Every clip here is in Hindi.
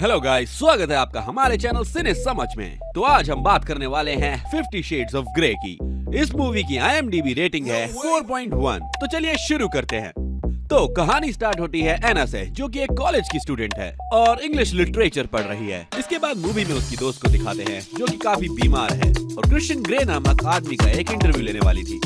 हेलो गाइस, स्वागत है आपका हमारे चैनल सिने समझ में। तो आज हम बात करने वाले हैं 50 शेड्स ऑफ ग्रे की। इस मूवी की IMDb रेटिंग है 4.1। तो चलिए शुरू करते हैं। तो कहानी स्टार्ट होती है एना से, जो कि एक कॉलेज की स्टूडेंट है और इंग्लिश लिटरेचर पढ़ रही है। इसके बाद मूवी में उसकी दोस्त को दिखाते हैं जो कि काफी बीमार है और क्रिश्चियन ग्रे नामक आदमी का एक इंटरव्यू लेने वाली थी।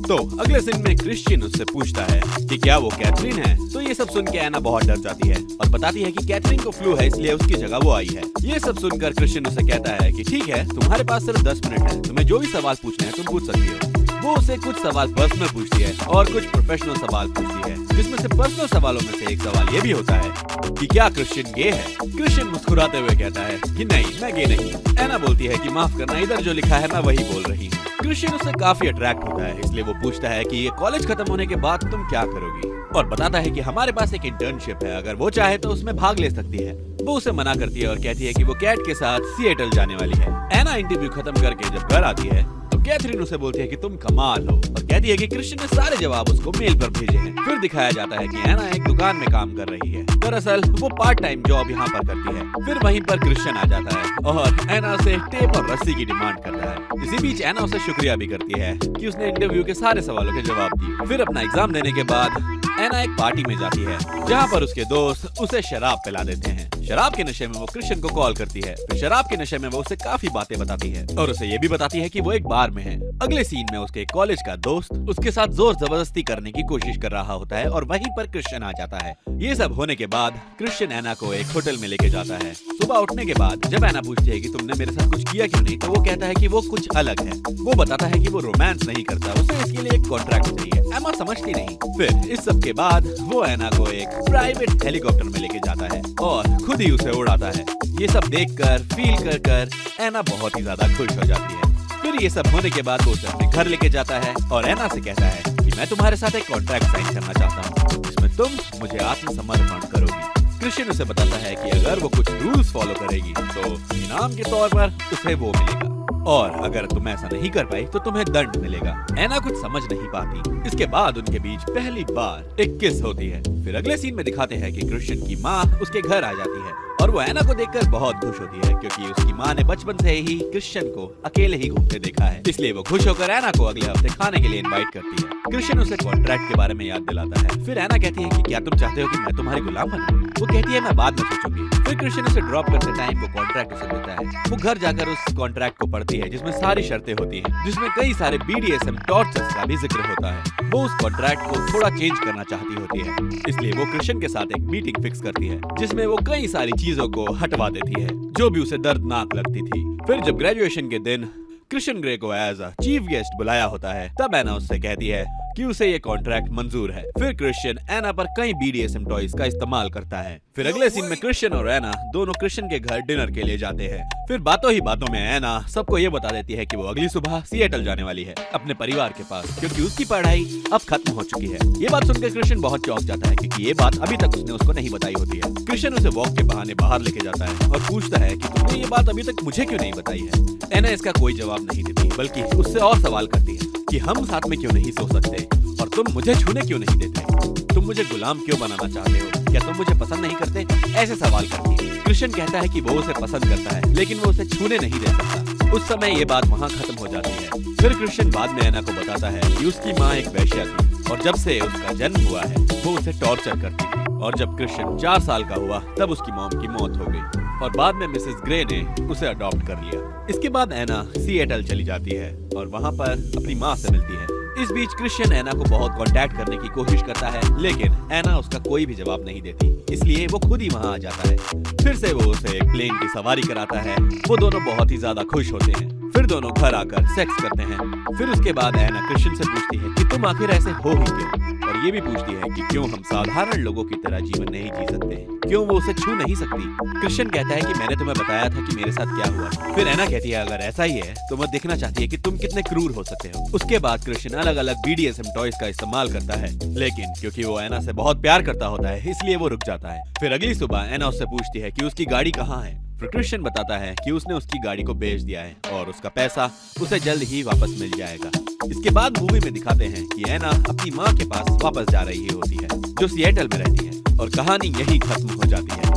तो अगले सीन में क्रिश्चियन उससे पूछता है कि क्या वो कैथरीन है। तो ये सब सुन के एना बहुत डर जाती है और बताती है कि कैथरीन को फ्लू है, इसलिए उसकी जगह वो आई है। ये सब सुनकर क्रिश्चियन उसे कहता है कि ठीक है, तुम्हारे पास सिर्फ 10 मिनट है, तुम्हें जो भी सवाल पूछने हैं तुम पूछ सकती हो। वो उसे कुछ सवाल पर्सनल पूछती है और कुछ प्रोफेशनल सवाल पूछती है, जिसमें से पर्सनल सवालों में से एक सवाल ये भी होता है कि क्या क्रिश्चियन गे है। क्रिश्चियन मुस्कुराते हुए कहता है कि नहीं, मैं गे नहीं। एना बोलती है कि माफ करना, इधर जो लिखा है मैं वही बोल रही हूँ। क्रिश्चियन उससे काफी अट्रैक्ट होता है, इसलिए वो पूछता है कि ये कॉलेज खत्म होने के बाद तुम क्या करोगी, और बताता है कि हमारे पास एक इंटर्नशिप है, अगर वो चाहे तो उसमें भाग ले सकती है। वो उसे मना करती है और कहती है कि वो कैट के साथ सिएटल जाने वाली है। एना इंटरव्यू खत्म करके जब घर आती है तो कैथरीन उसे बोलती है कि तुम कमाल हो और कहती है कि क्रिश्चियन ने सारे जवाब उसको मेल पर भेजे हैं। फिर दिखाया जाता है कि एना एक दुकान में काम कर रही है। दरअसल वो पार्ट टाइम जॉब यहाँ पर करती है। फिर वहीं पर क्रिश्चियन आ जाता है और एना से टेप और रस्सी की डिमांड करता है। इसी बीच एना उसे शुक्रिया भी करती है कि उसने इंटरव्यू के सारे सवालों के जवाब दिए। फिर अपना एग्जाम देने के बाद एना एक पार्टी में जाती है जहाँ पर उसके दोस्त उसे शराब पिला देते हैं। शराब के नशे में वो क्रिश्चियन को कॉल करती है। फिर शराब के नशे में वो उसे काफी बातें बताती है और उसे ये भी बताती है कि वो एक बार में है। अगले सीन में उसके कॉलेज का दोस्त उसके साथ जोर जबरदस्ती करने की कोशिश कर रहा होता है और वहीं पर क्रिश्चियन आ जाता है। ये सब होने के बाद क्रिश्चियन एना को एक होटल में लेके जाता है। सुबह उठने के बाद जब एना पूछती है कि तुमने मेरे साथ कुछ किया क्यों नहीं, तो वो कहता है कि वो कुछ अलग है। वो बताता है कि वो रोमांस नहीं करता, उसे इसके लिए एक कॉन्ट्रैक्ट चाहिए। एमा समझती नहीं। फिर इस सब के बाद वो एना को एक प्राइवेट हेलीकॉप्टर में लेके जाता है और खुद ही उसे उड़ाता है। ये सब देखकर फील कर एना बहुत ही ज्यादा खुश हो जाती है। फिर ये सब होने के बाद वो उसे अपने घर लेके जाता है और एना से कहता है कि मैं तुम्हारे साथ एक कॉन्ट्रैक्ट साइन करना चाहता हूँ, जिसमें तुम मुझे आत्मसमर्पण करोगी। क्रिश्चियन उसे बताता है कि अगर वो कुछ रूल्स फॉलो करेगी तो इनाम के तौर पर उसे वो मिलेगा, और अगर तुम ऐसा नहीं कर पाई तो तुम्हें दंड मिलेगा। एना कुछ समझ नहीं पाती। इसके बाद उनके बीच पहली बार एक किस होती है। फिर अगले सीन में दिखाते हैं कि क्रिश्चियन की माँ उसके घर आ जाती है और वो एना को देखकर बहुत खुश होती है, क्योंकि उसकी माँ ने बचपन से ही क्रिश्चियन को अकेले ही घूमते देखा है। इसलिए वो खुश होकर एना को अगले हफ्ते खाने के लिए इनवाइट करती है। क्रिश्चियन उसे कॉन्ट्रैक्ट के बारे में याद दिलाता है। फिर एना कहती है कि क्या तुम चाहते हो कि मैं तुम्हारी गुलाम बनूं? वो कहती है मैं बाद में सोचूंगी। फिर क्रिश्चियन उसे ड्रॉप करते टाइम वो कॉन्ट्रैक्ट उसे देता है। वो घर जाकर उस कॉन्ट्रैक्ट को पढ़ती है, जिसमें सारी शर्तें होती हैं, जिसमें कई सारे BDSM टॉर्चर्स का भी जिक्र होता है। वो उस कॉन्ट्रैक्ट को थोड़ा चेंज करना चाहती होती है, इसलिए वो क्रिश्चियन के साथ एक मीटिंग फिक्स करती है, जिसमें वो कई सारी चीजों को हटवा देती है जो भी उसे दर्दनाक लगती थी। फिर जब ग्रेजुएशन के दिन क्रिश्चियन ग्रे को एज अ चीफ गेस्ट बुलाया होता है, तब एना उससे कहती है कि उसे ये कॉन्ट्रैक्ट मंजूर है। फिर क्रिश्चियन एना पर कई BDSM टॉयज का इस्तेमाल करता है। फिर अगले सीन में क्रिश्चियन और एना दोनों क्रिश्चियन के घर डिनर के लिए जाते हैं। फिर बातों ही बातों में एना सबको ये बता देती है कि वो अगली सुबह सिएटल जाने वाली है अपने परिवार के पास, क्योंकि उसकी पढ़ाई अब खत्म हो चुकी है। ये बात सुनकर क्रिश्चियन बहुत चौंक जाता है, क्योंकि ये बात अभी तक उसने उसको नहीं बताई होती है। क्रिश्चियन उसे वॉक के बहाने बाहर लेके जाता है और पूछता है कि तुमने ये बात अभी तक मुझे क्यों नहीं बताई है। एना इसका कोई जवाब नहीं देती, बल्कि उससे और सवाल करती है कि हम साथ में क्यों नहीं सो सकते, और तुम मुझे छूने क्यों नहीं देते, तुम मुझे गुलाम क्यों बनाना चाहते हो, क्या तुम मुझे पसंद नहीं करते, ऐसे सवाल करती है। क्रिश्चियन कहता है कि वो उसे पसंद करता है, लेकिन वो उसे छूने नहीं दे सकता। उस समय ये बात वहाँ खत्म हो जाती है। फिर क्रिश्चियन बाद में एना को बताता है कि उसकी माँ एक वेश्या थी और जब से उसका जन्म हुआ है वो उसे टॉर्चर करती थी, और जब क्रिश्चियन 4 साल का हुआ तब उसकी मॉम की मौत हो गई और बाद में मिसेस ग्रे ने उसे अडॉप्ट कर लिया। इसके बाद एना सिएटल चली जाती है और वहाँ पर अपनी माँ से मिलती है। इस बीच क्रिश्चियन एना को बहुत कांटेक्ट करने की कोशिश करता है, लेकिन एना उसका कोई भी जवाब नहीं देती, इसलिए वो खुद ही वहाँ आ जाता है। फिर से वो उसे एक प्लेन की सवारी कराता है। वो दोनों बहुत ही ज्यादा खुश होते हैं। फिर दोनों घर आकर सेक्स करते हैं। फिर उसके बाद एना क्रिश्चियन से पूछती है कि तुम आखिर ऐसे हो ही क्यों, और ये भी पूछती है कि क्यों हम साधारण लोगों की तरह जीवन नहीं जी सकते, क्यों वो उसे छू नहीं सकती। क्रिश्चियन कहता है कि मैंने तुम्हें बताया था कि मेरे साथ क्या हुआ। फिर एना कहती है अगर ऐसा ही है तो वो देखना चाहती है कि तुम कितने क्रूर हो सकते हो। उसके बाद क्रिश्चियन अलग अलग BDSM टॉयज का इस्तेमाल करता है, लेकिन क्योंकि वो एना से बहुत प्यार करता होता है इसलिए वो रुक जाता है। फिर अगली सुबह एना उससे पूछती है कि उसकी गाड़ी कहाँ है। फिर क्रिश्चियन बताता है कि उसने उसकी गाड़ी को बेच दिया है और उसका पैसा उसे जल्द ही वापस मिल जाएगा। इसके बाद मूवी में दिखाते हैं कि एना अपनी माँ के पास वापस जा रही होती है, जो सिएटल में रहती है, और कहानी यही खत्म हो जाती है।